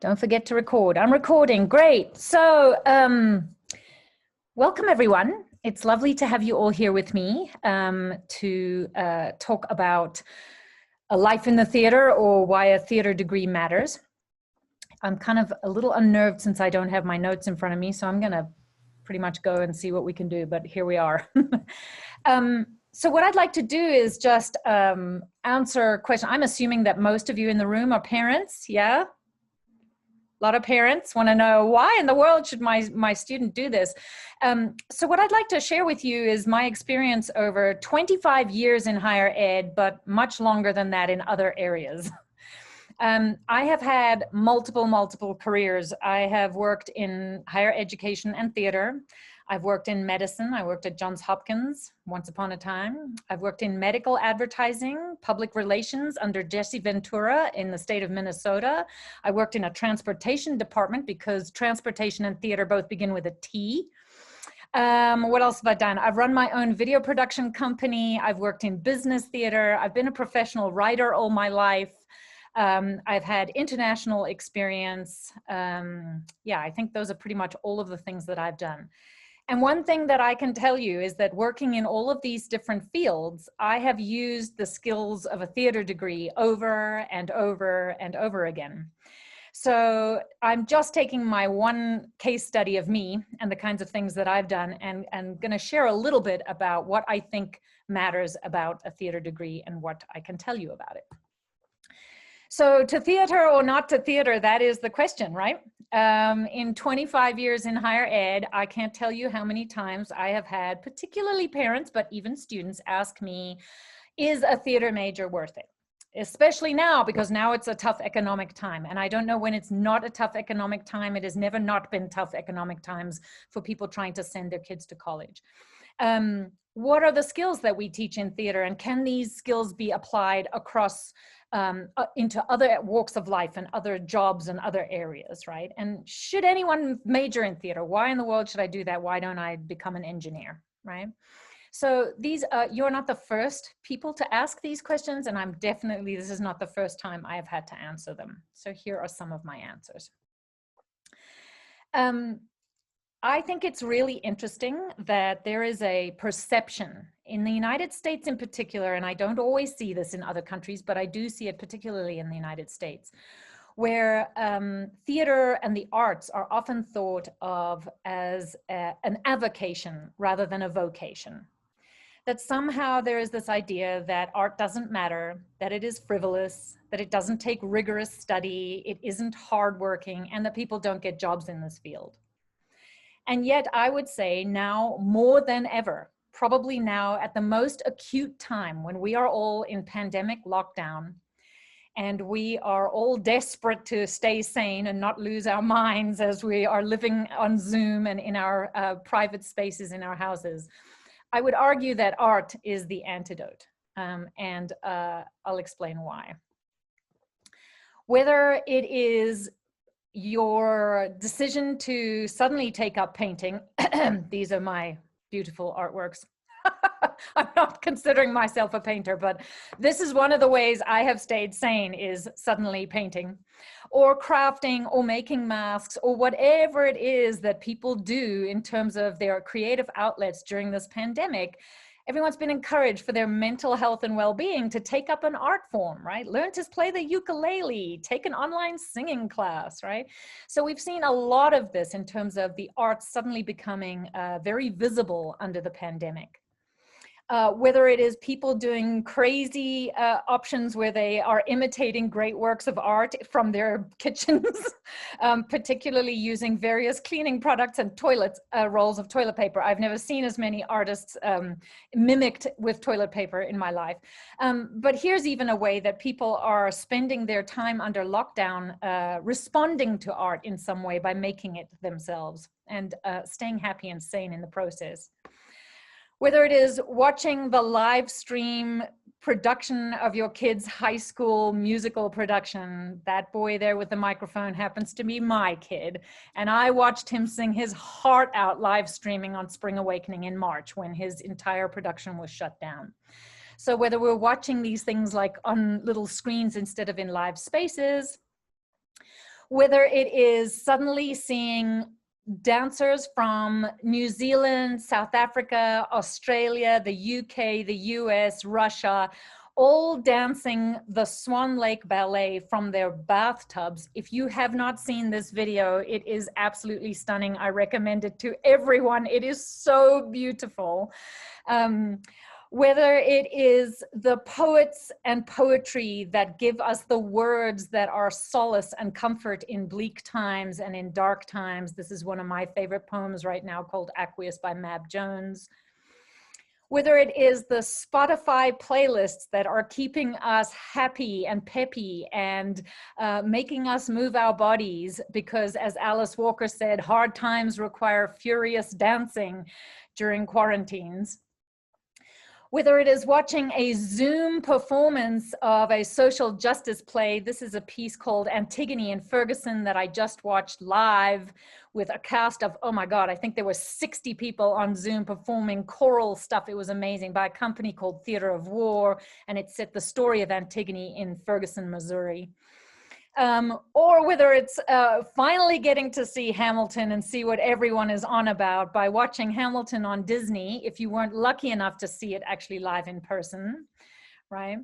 Don't forget to record. I'm recording. Great. So welcome, everyone. It's lovely to have you all here with me to talk about a life in the theater, or why a theater degree matters. I'm kind of a little unnerved since I don't have my notes in front of me, so I'm going to pretty much go and see what we can do, but here we are. So what I'd like to do is just answer a question. I'm assuming that most of you in the room are parents, yeah? A lot of parents want to know, why in the world should my student do this? So what I'd like to share with you is my experience over 25 years in higher ed, but much longer than that in other areas. I have had multiple careers. I have worked in higher education and theater. I've worked in medicine. I worked at Johns Hopkins once upon a time. I've worked in medical advertising, public relations under Jesse Ventura in the state of Minnesota. I worked in a transportation department because transportation and theater both begin with a T. What else have I done? I've run my own video production company. I've worked in business theater. I've been a professional writer all my life. I've had international experience. Yeah, I think those are pretty much all of the things that I've done. And one thing that I can tell you is that working in all of these different fields, I have used the skills of a theater degree over and over and over again. So I'm just taking my one case study of me and the kinds of things that I've done and going to share a little bit about what I think matters about a theater degree and what I can tell you about it. So to theater or not to theater, that is the question, right? In 25 years in higher ed, I can't tell you how many times I have had, particularly parents, but even students, ask me, is a theater major worth it? Especially now, because now it's a tough economic time. And I don't know when it's not a tough economic time. It has never not been tough economic times for people trying to send their kids to college. What are the skills that we teach in theater, and can these skills be applied across into other walks of life and other jobs and other areas, right? And should anyone major in theater? Why in the world should I do that? Why don't I become an engineer, right? So these, you're not the first people to ask these questions, and this is not the first time I have had to answer them. So here are some of my answers. I think it's really interesting that there is a perception in the United States in particular, and I don't always see this in other countries, but I do see it particularly in the United States, where theater and the arts are often thought of as an avocation rather than a vocation. That somehow there is this idea that art doesn't matter, that it is frivolous, that it doesn't take rigorous study, it isn't hardworking, and that people don't get jobs in this field. And yet I would say now more than ever, probably now at the most acute time when we are all in pandemic lockdown and we are all desperate to stay sane and not lose our minds as we are living on Zoom and in our private spaces in our houses, I would argue that art is the antidote, and I'll explain why. Whether it is your decision to suddenly take up painting, these are my beautiful artworks. I'm not considering myself a painter, but this is one of the ways I have stayed sane, is suddenly painting, or crafting, or making masks, or whatever it is that people do in terms of their creative outlets during this pandemic. Everyone's been encouraged for their mental health and well-being to take up an art form, right? Learn to play the ukulele, take an online singing class, right? So we've seen a lot of this in terms of the arts suddenly becoming very visible under the pandemic. Whether it is people doing crazy options where they are imitating great works of art from their kitchens, particularly using various cleaning products and rolls of toilet paper. I've never seen as many artists mimicked with toilet paper in my life. But here's even a way that people are spending their time under lockdown responding to art in some way by making it themselves and staying happy and sane in the process. Whether it is watching the live stream production of your kid's high school musical production, that boy there with the microphone happens to be my kid. And I watched him sing his heart out live streaming on Spring Awakening in March when his entire production was shut down. So whether we're watching these things like on little screens instead of in live spaces, whether it is suddenly seeing dancers from New Zealand, South Africa, Australia, the UK, the US, Russia, all dancing the Swan Lake Ballet from their bathtubs. If you have not seen this video, it is absolutely stunning. I recommend it to everyone. It is so beautiful. Whether it is the poets and poetry that give us the words that are solace and comfort in bleak times and in dark times. This is one of my favorite poems right now called Aqueous by Mab Jones. Whether it is the Spotify playlists that are keeping us happy and peppy and making us move our bodies, because as Alice Walker said, hard times require furious dancing during quarantines. Whether it is watching a Zoom performance of a social justice play. This is a piece called Antigone and Ferguson that I just watched live with a cast of, oh my God, I think there were 60 people on Zoom performing choral stuff. It was amazing, by a company called Theatre of War, and it set the story of Antigone in Ferguson, Missouri. Or whether it's finally getting to see Hamilton and see what everyone is on about by watching Hamilton on Disney, if you weren't lucky enough to see it actually live in person, right?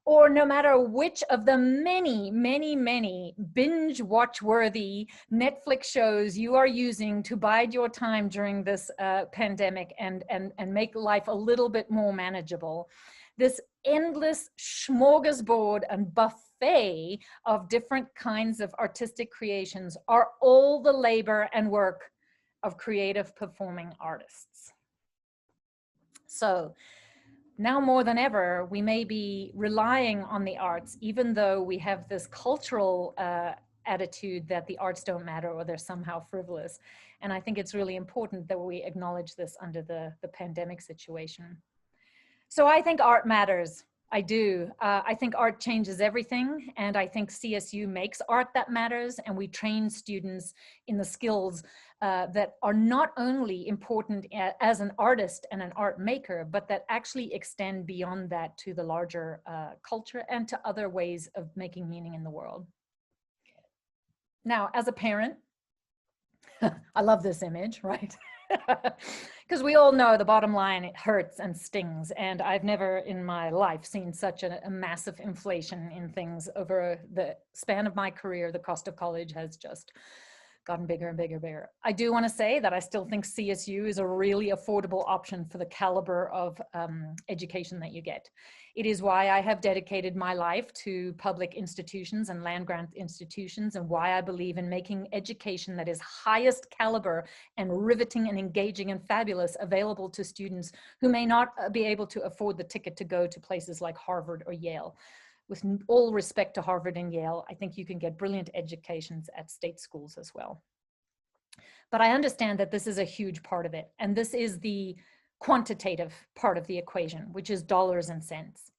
Or no matter which of the many, many, many binge watch-worthy Netflix shows you are using to bide your time during this pandemic and make life a little bit more manageable. This endless smorgasbord and buffet of different kinds of artistic creations are all the labor and work of creative performing artists. So now more than ever, we may be relying on the arts, even though we have this cultural attitude that the arts don't matter or they're somehow frivolous. And I think it's really important that we acknowledge this under the pandemic situation. So I think art matters. I do. I think art changes everything. And I think CSU makes art that matters. And we train students in the skills that are not only important as an artist and an art maker, but that actually extend beyond that to the larger culture and to other ways of making meaning in the world. Now, as a parent, I love this image, right? Because we all know the bottom line, it hurts and stings. And I've never in my life seen such a massive inflation in things over the span of my career. The cost of college has just gotten bigger and bigger and bigger. I do want to say that I still think CSU is a really affordable option for the caliber of education that you get. It is why I have dedicated my life to public institutions and land-grant institutions, and why I believe in making education that is highest caliber and riveting and engaging and fabulous available to students who may not be able to afford the ticket to go to places like Harvard or Yale. With all respect to Harvard and Yale, I think you can get brilliant educations at state schools as well. But I understand that this is a huge part of it. And this is the quantitative part of the equation, which is dollars and cents.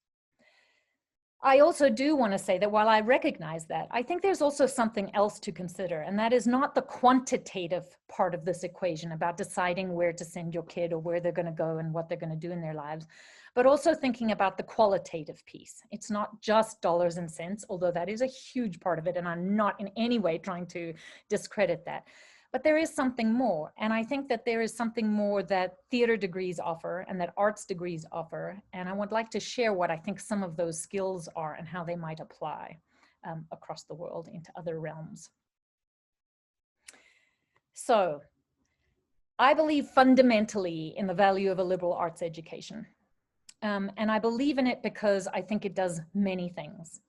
I also do want to say that while I recognize that, I think there's also something else to consider, and that is not the quantitative part of this equation about deciding where to send your kid or where they're going to go and what they're going to do in their lives, but also thinking about the qualitative piece. It's not just dollars and cents, although that is a huge part of it, and I'm not in any way trying to discredit that. But there is something more, and I think that there is something more that theater degrees offer and that arts degrees offer, and I would like to share what I think some of those skills are and how they might apply across the world into other realms. So, I believe fundamentally in the value of a liberal arts education, and I believe in it because I think it does many things.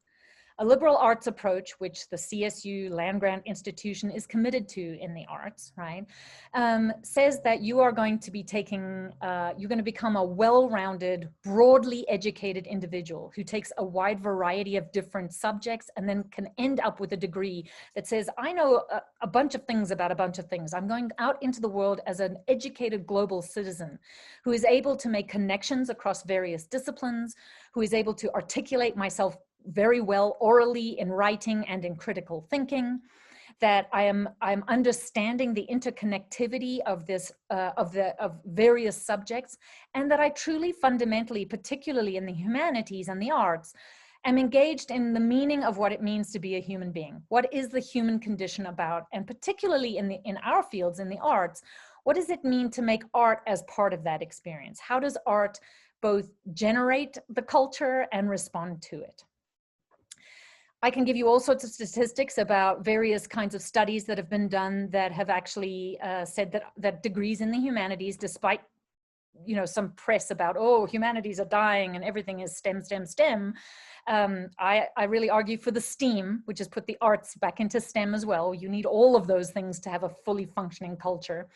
A liberal arts approach, which the CSU land-grant institution is committed to in the arts, right, says that you are going to be taking, you're going to become a well-rounded, broadly educated individual who takes a wide variety of different subjects and then can end up with a degree that says, I know a bunch of things about a bunch of things. I'm going out into the world as an educated global citizen who is able to make connections across various disciplines, who is able to articulate myself very well orally in writing and in critical thinking, that I'm understanding the interconnectivity of this of various subjects, and that I truly fundamentally, particularly in the humanities and the arts, am engaged in the meaning of what it means to be a human being. What is the human condition about? And particularly in our fields, in the arts, what does it mean to make art as part of that experience? How does art both generate the culture and respond to it? I can give you all sorts of statistics about various kinds of studies that have been done that have actually said that degrees in the humanities, despite some press about, oh, humanities are dying and everything is STEM, STEM, STEM. I really argue for the STEAM, which has put the arts back into STEM as well. You need all of those things to have a fully functioning culture.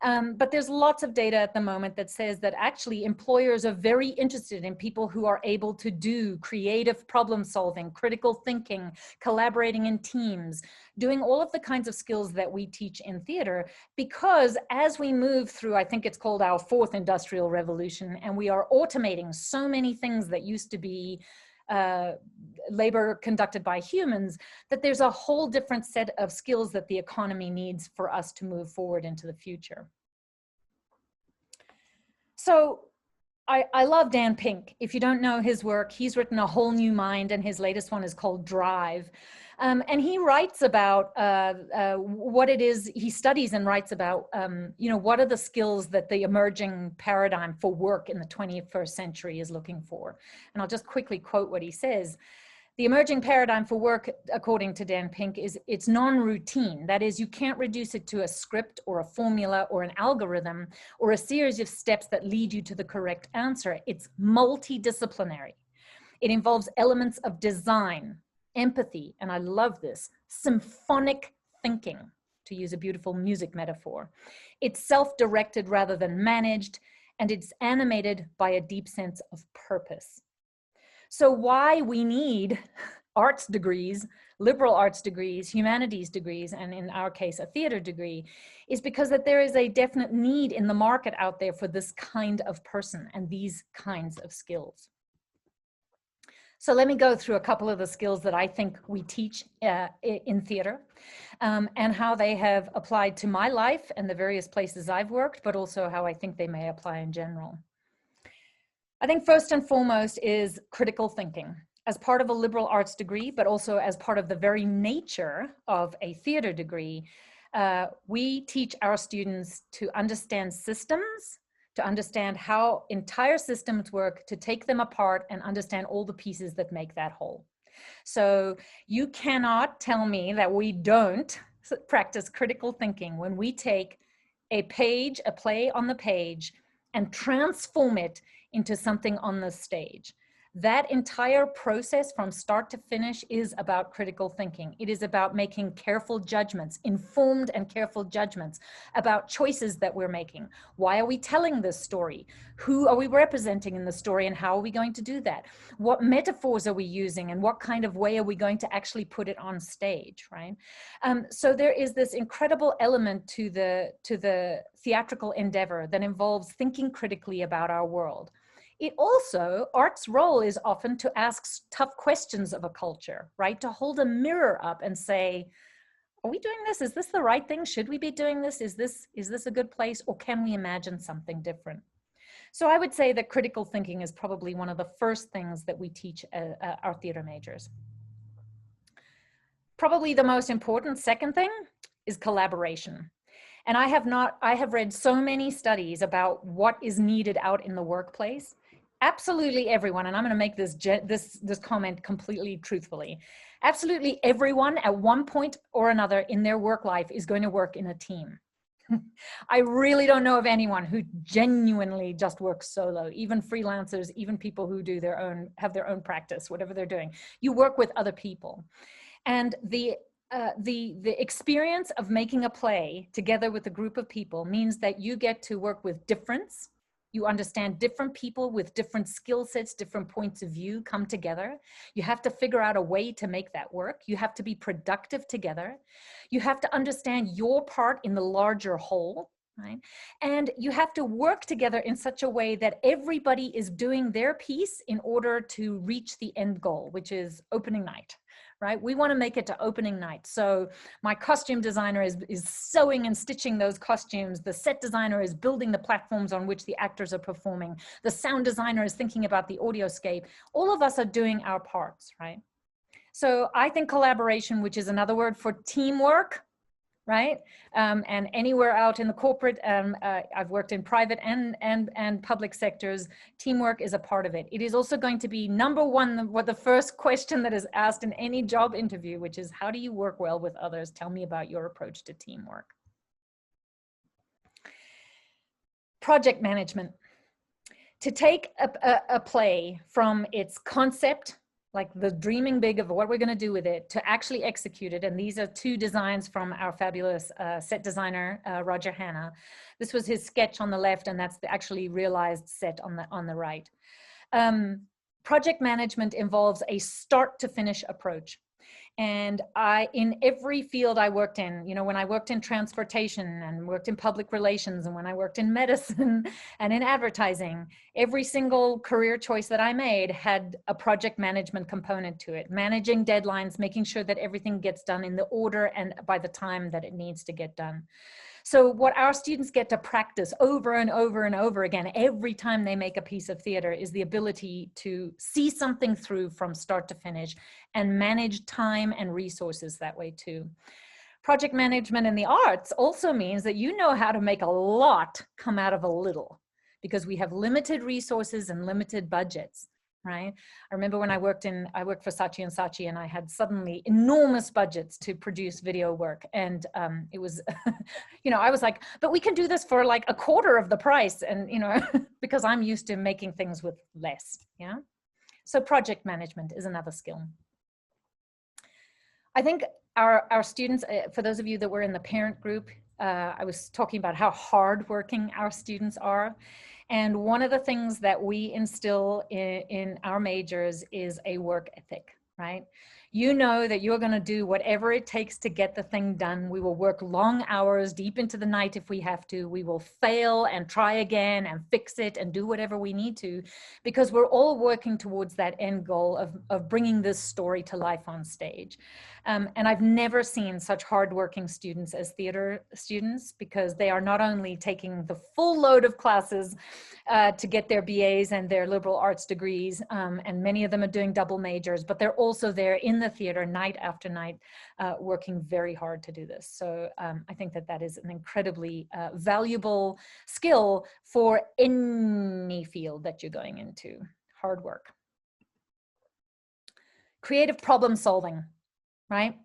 But there's lots of data at the moment that says that actually employers are very interested in people who are able to do creative problem solving, critical thinking, collaborating in teams, doing all of the kinds of skills that we teach in theater, because as we move through, I think it's called our fourth industrial revolution, and we are automating so many things that used to be labor conducted by humans, that there's a whole different set of skills that the economy needs for us to move forward into the future. So I love Dan Pink. If you don't know his work, he's written A Whole New Mind, and his latest one is called Drive. And he writes about what it is, he studies and writes about, what are the skills that the emerging paradigm for work in the 21st century is looking for. And I'll just quickly quote what he says. The emerging paradigm for work, according to Dan Pink, is it's non-routine. That is, you can't reduce it to a script or a formula or an algorithm or a series of steps that lead you to the correct answer. It's multidisciplinary. It involves elements of design, empathy, and I love this, symphonic thinking, to use a beautiful music metaphor. It's self-directed rather than managed, and it's animated by a deep sense of purpose. So why we need arts degrees, liberal arts degrees, humanities degrees, and in our case, a theater degree, is because that there is a definite need in the market out there for this kind of person and these kinds of skills. So let me go through a couple of the skills that I think we teach in theater and how they have applied to my life and the various places I've worked, but also how I think they may apply in general. I think first and foremost is critical thinking. As part of a liberal arts degree, but also as part of the very nature of a theater degree, we teach our students to understand systems, to understand how entire systems work, to take them apart and understand all the pieces that make that whole. So you cannot tell me that we don't practice critical thinking when we take a page, a play on the page, and transform it into something on the stage. That entire process from start to finish is about critical thinking. It is about making careful judgments, informed and careful judgments about choices that we're making. Why are we telling this story? Who are we representing in the story, and how are we going to do that? What metaphors are we using, and what kind of way are we going to actually put it on stage, right? So there is this incredible element to the theatrical endeavor that involves thinking critically about our world. It also, art's role is often to ask tough questions of a culture, right? To hold a mirror up and say, are we doing this? Is this the right thing? Should we be doing this? Is this a good place? Or can we imagine something different? So I would say that critical thinking is probably one of the first things that we teach our theater majors. Probably the most important second thing is collaboration. And I have read so many studies about what is needed out in the workplace. Absolutely everyone, and I'm going to make this comment completely truthfully. Absolutely everyone at one point or another in their work life is going to work in a team. I really don't know of anyone who genuinely just works solo, even freelancers, even people who do have their own practice, whatever they're doing. You work with other people. And the experience of making a play together with a group of people means that you get to work with difference. You understand different people with different skill sets, different points of view come together. You have to figure out a way to make that work. You have to be productive together. You have to understand your part in the larger whole, right? And you have to work together in such a way that everybody is doing their piece in order to reach the end goal, which is opening night, right? We want to make it to opening night. So my costume designer is sewing and stitching those costumes. The set designer is building the platforms on which the actors are performing. The sound designer is thinking about the audioscape. All of us are doing our parts, right? So I think collaboration, which is another word for teamwork, right? And anywhere out in the corporate, I've worked in private and public sectors, teamwork is a part of it. It is also going to be number one, what the first question that is asked in any job interview, which is, how do you work well with others? Tell me about your approach to teamwork. Project management. To take a play from its concept, like the dreaming big of what we're going to do with it, to actually execute it. And these are two designs from our fabulous set designer, Roger Hanna. This was his sketch on the left, and that's the actually realized set on the right. Project management involves a start to finish approach. And in every field I worked in, you know, when I worked in transportation and worked in public relations, and when I worked in medicine and in advertising, every single career choice that I made had a project management component to it, managing deadlines, making sure that everything gets done in the order and by the time that it needs to get done. So what our students get to practice over and over and over again, every time they make a piece of theater, is the ability to see something through from start to finish and manage time and resources that way too. Project management in the arts also means that you know how to make a lot come out of a little, because we have limited resources and limited budgets. Right? I remember when I worked for Saatchi & Saatchi, and I had suddenly enormous budgets to produce video work. And it was, you know, I was like, but we can do this for like a quarter of the price. And, you know, because I'm used to making things with less. Yeah. So project management is another skill. I think our students, for those of you that were in the parent group, I was talking about how hardworking our students are. And one of the things that we instill in our majors is a work ethic, right? You know that you're going to do whatever it takes to get the thing done. We will work long hours deep into the night if we have to. We will fail and try again and fix it and do whatever we need to, because we're all working towards that end goal of bringing this story to life on stage. And I've never seen such hardworking students as theater students, because they are not only taking the full load of classes to get their BAs and their liberal arts degrees, and many of them are doing double majors, but they're also there in the theater night after night, working very hard to do this. So I think that that is an incredibly valuable skill for any field that you're going into. Hard work. Creative problem solving. Right?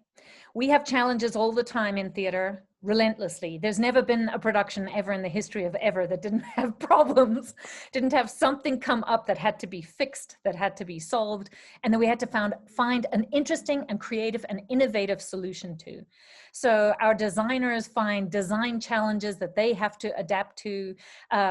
We have challenges all the time in theater, relentlessly. There's never been a production ever in the history of ever that didn't have problems, didn't have something come up that had to be fixed, that had to be solved, and then we had to find an interesting and creative and innovative solution to. So our designers find design challenges that they have to adapt to.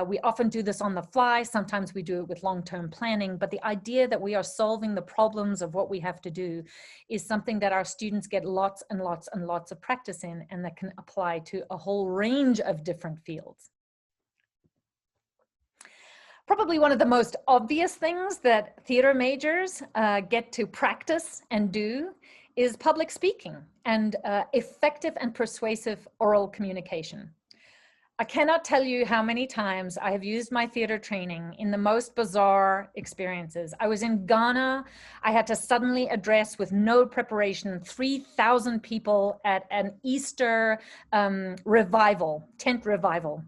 We often do this on the fly. Sometimes we do it with long-term planning, but the idea that we are solving the problems of what we have to do is something that our students get lots and lots and lots of practice in, and that can apply to a whole range of different fields. Probably one of the most obvious things that theater majors get to practice and do is public speaking and effective and persuasive oral communication. I cannot tell you how many times I have used my theater training in the most bizarre experiences. I was in Ghana. I had to suddenly address, with no preparation, 3,000 people at an Easter revival, tent revival.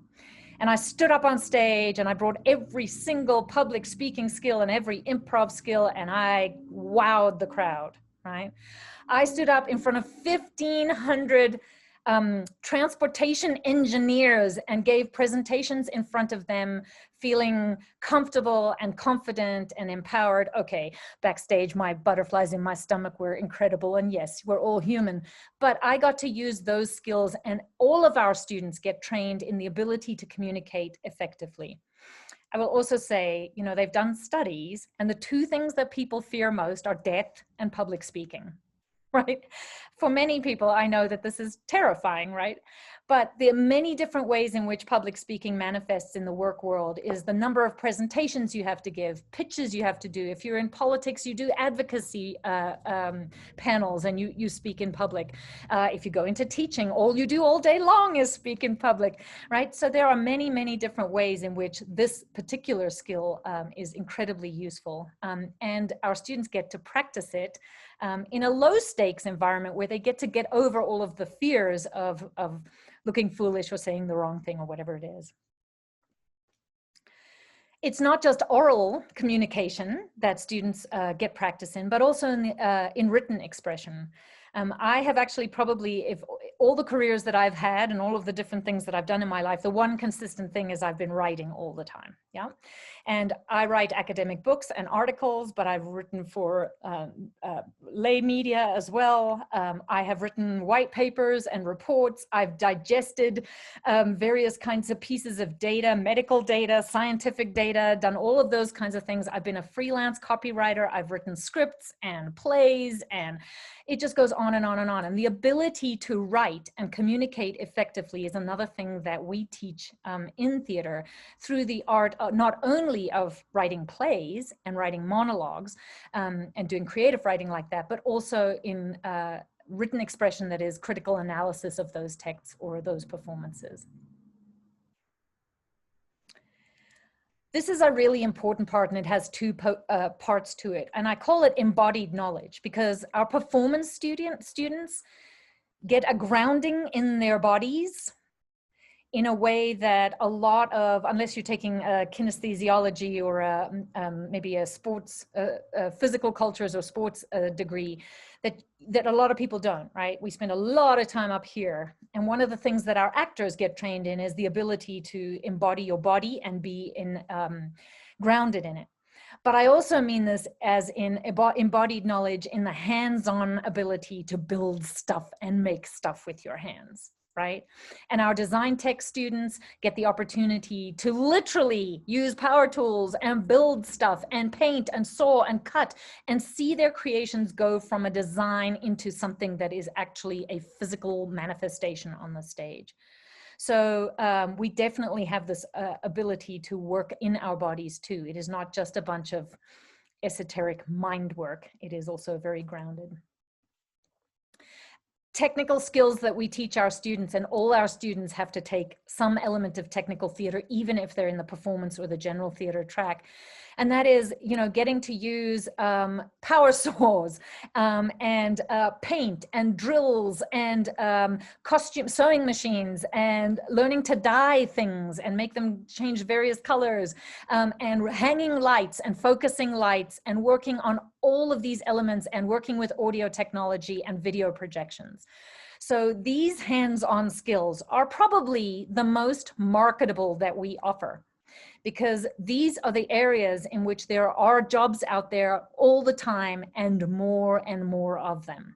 And I stood up on stage and I brought every single public speaking skill and every improv skill, and I wowed the crowd, right? I stood up in front of 1,500 transportation engineers and gave presentations in front of them, feeling comfortable and confident and empowered. Okay, backstage, my butterflies in my stomach were incredible. And yes, we're all human, but I got to use those skills, and all of our students get trained in the ability to communicate effectively. I will also say, you know, they've done studies, and the two things that people fear most are death and public speaking. right? For many people, I know that this is terrifying, right? But the many different ways in which public speaking manifests in the work world is the number of presentations you have to give, pitches you have to do. If you're in politics, you do advocacy panels and you speak in public. If you go into teaching, all you do all day long is speak in public, right? So there are many, many different ways in which this particular skill is incredibly useful. And our students get to practice it in a low stakes environment where they get over all of the fears of looking foolish or saying the wrong thing or whatever it is. It's not just oral communication that students get practice in, but also in written expression. I have actually probably, if all the careers that I've had and all of the different things that I've done in my life, the one consistent thing is I've been writing all the time, yeah? And I write academic books and articles, but I've written for lay media as well. I have written white papers and reports. I've digested various kinds of pieces of data, medical data, scientific data, done all of those kinds of things. I've been a freelance copywriter. I've written scripts and plays, and it just goes on and on and on. And the ability to write and communicate effectively is another thing that we teach in theater through the art of not only of writing plays and writing monologues and doing creative writing like that, but also in written expression that is critical analysis of those texts or those performances. This is a really important part, and it has two parts to it. And I call it embodied knowledge, because our performance students get a grounding in their bodies in a way that a lot of, unless you're taking kinesthesiology or maybe a sports, physical cultures or sports degree, that a lot of people don't, right? We spend a lot of time up here. And one of the things that our actors get trained in is the ability to embody your body and be grounded in it. But I also mean this as in embodied knowledge in the hands-on ability to build stuff and make stuff with your hands. Right? And our design tech students get the opportunity to literally use power tools and build stuff and paint and saw and cut and see their creations go from a design into something that is actually a physical manifestation on the stage. So we definitely have this ability to work in our bodies too. It is not just a bunch of esoteric mind work. It is also very grounded. Technical skills that we teach our students, and all our students have to take some element of technical theater, even if they're in the performance or the general theater track. And that is, you know, getting to use power saws and paint and drills and sewing machines, and learning to dye things and make them change various colors, and hanging lights and focusing lights and working on all of these elements and working with audio technology and video projections. So these hands-on skills are probably the most marketable that we offer, because these are the areas in which there are jobs out there all the time and more of them.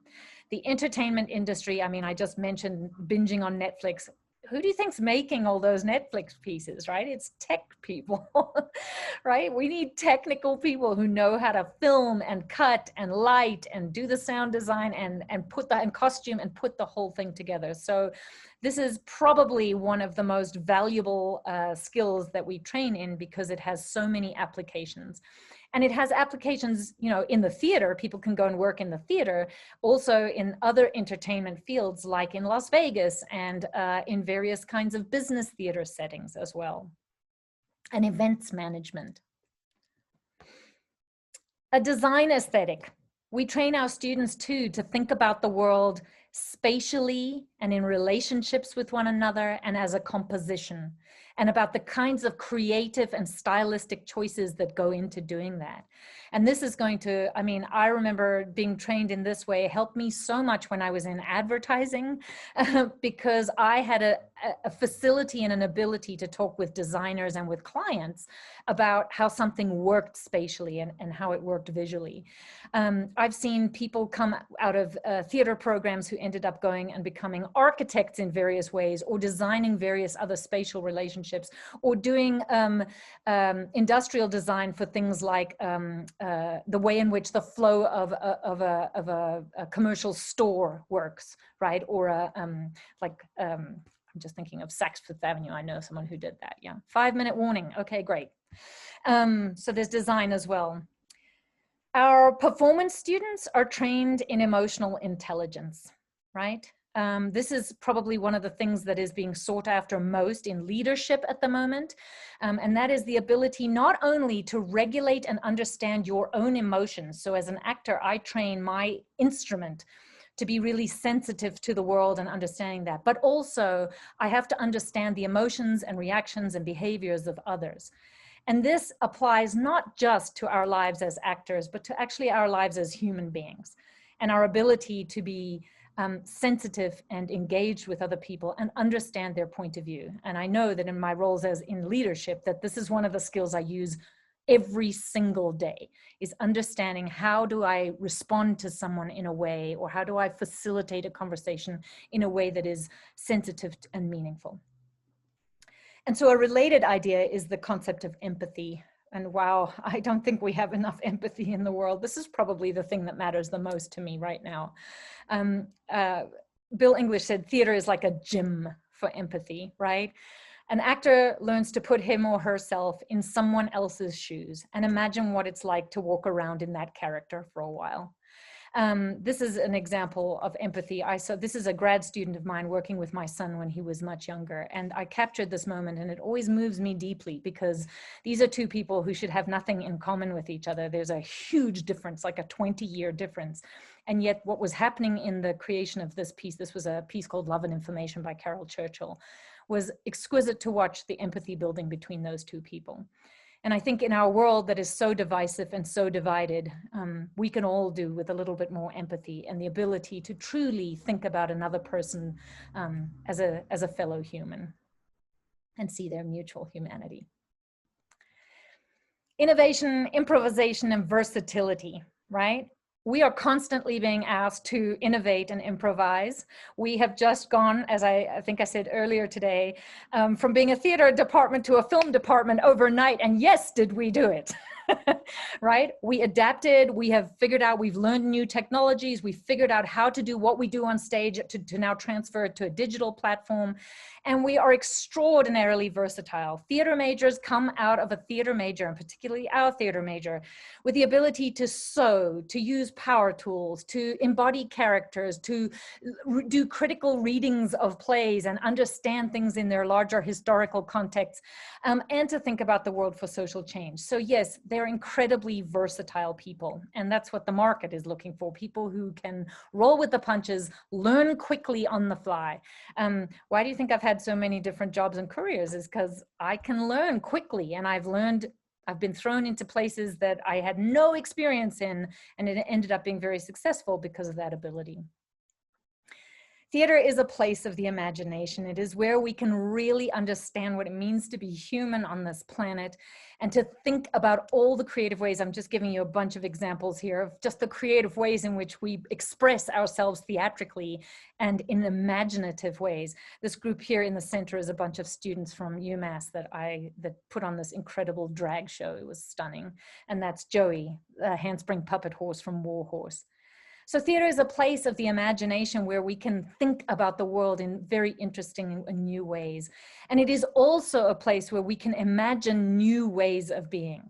The entertainment industry, I mean, I just mentioned binging on Netflix. Who do you think's making all those Netflix pieces, right? It's tech people, right? We need technical people who know how to film and cut and light and do the sound design and put that in costume and put the whole thing together. So this is probably one of the most valuable skills that we train in, because it has so many applications. And it has applications, you know, in the theater. People can go and work in the theater, also in other entertainment fields, like in Las Vegas, and in various kinds of business theater settings as well, and events management. A design aesthetic. We train our students too to think about the world spatially and in relationships with one another and as a composition, and about the kinds of creative and stylistic choices that go into doing that. And this is going to, I mean, I remember being trained in this way helped me so much when I was in advertising, because I had a facility and an ability to talk with designers and with clients about how something worked spatially and how it worked visually. I've seen people come out of theater programs who ended up going and becoming architects in various ways, or designing various other spatial relationships, or doing industrial design for things like the way in which the flow of a commercial store works, right? Or I'm just thinking of Saks Fifth Avenue. I know someone who did that. Yeah, 5-minute warning. Okay, great. So there's design as well. Our performance students are trained in emotional intelligence, right? This is probably one of the things that is being sought after most in leadership at the moment. And that is the ability not only to regulate and understand your own emotions. So as an actor, I train my instrument to be really sensitive to the world and understanding that, but also I have to understand the emotions and reactions and behaviors of others. And this applies not just to our lives as actors, but to actually our lives as human beings, and our ability to be sensitive and engaged with other people and understand their point of view. And I know that in my roles as in leadership, that this is one of the skills I use every single day, is understanding how do I respond to someone in a way, or how do I facilitate a conversation in a way that is sensitive and meaningful. And so a related idea is the concept of empathy. And wow, I don't think we have enough empathy in the world. This is probably the thing that matters the most to me right now. Bill English said theater is like a gym for empathy, right? An actor learns to put him or herself in someone else's shoes and imagine what it's like to walk around in that character for a while. This is an example of empathy. This is a grad student of mine working with my son when he was much younger. And I captured this moment, and it always moves me deeply, because these are two people who should have nothing in common with each other. There's a huge difference, like a 20-year difference. And yet what was happening in the creation of this piece, this was a piece called Love and Information by Carol Churchill, was exquisite to watch the empathy building between those two people. And I think in our world that is so divisive and so divided, we can all do with a little bit more empathy and the ability to truly think about another person as a fellow human and see their mutual humanity. Innovation, improvisation, and versatility, right? We are constantly being asked to innovate and improvise. We have just gone, as I think I said earlier today, from being a theater department to a film department overnight. And yes, did we do it? Right? We adapted, we have figured out, we've learned new technologies, we figured out how to do what we do on stage to now transfer it to a digital platform. And we are extraordinarily versatile. Theater majors come out of a theater major, and particularly our theater major, with the ability to sew, to use power tools, to embody characters, to do critical readings of plays and understand things in their larger historical context, and to think about the world for social change. So yes, they're incredibly versatile people, and that's what the market is looking for, people who can roll with the punches, learn quickly on the fly. Why do you think I've had so many different jobs and careers? Is because I can learn quickly, and I've been thrown into places that I had no experience in, and it ended up being very successful because of that ability. Theater is a place of the imagination. It is where we can really understand what it means to be human on this planet, and to think about all the creative ways. I'm just giving you a bunch of examples here of just the creative ways in which we express ourselves theatrically and in imaginative ways. This group here in the center is a bunch of students from UMass that put on this incredible drag show. It was stunning. And that's Joey, the handspring puppet horse from Warhorse. So theater is a place of the imagination where we can think about the world in very interesting and new ways. And it is also a place where we can imagine new ways of being.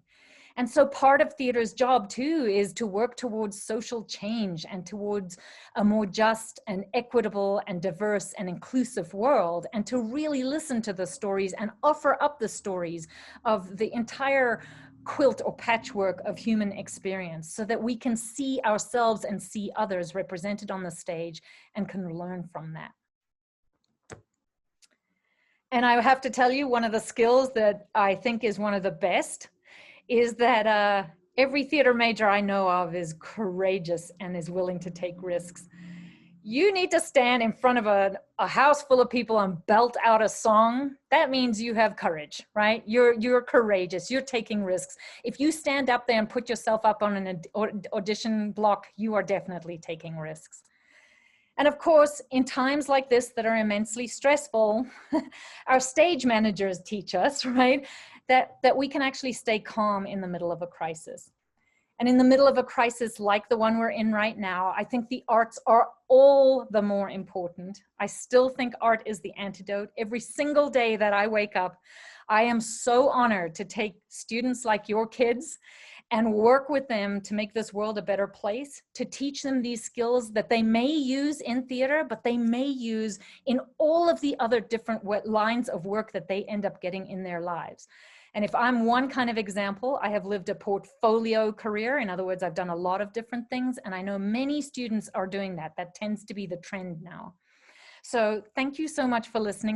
And so part of theater's job too is to work towards social change and towards a more just and equitable and diverse and inclusive world, and to really listen to the stories and offer up the stories of the entire quilt or patchwork of human experience, so that we can see ourselves and see others represented on the stage and can learn from that. And I have to tell you, one of the skills that I think is one of the best is that every theater major I know of is courageous and is willing to take risks. You need to stand in front of a house full of people and belt out a song. That means you have courage, right? You're courageous, you're taking risks. If you stand up there and put yourself up on an audition block, you are definitely taking risks. And of course, in times like this that are immensely stressful, our stage managers teach us, right, that we can actually stay calm in the middle of a crisis. And in the middle of a crisis like the one we're in right now, I think the arts are all the more important. I still think art is the antidote. Every single day that I wake up, I am so honored to take students like your kids and work with them to make this world a better place, to teach them these skills that they may use in theater, but they may use in all of the other different lines of work that they end up getting in their lives. And if I'm one kind of example, I have lived a portfolio career. In other words, I've done a lot of different things, and I know many students are doing that. That tends to be the trend now. So thank you so much for listening.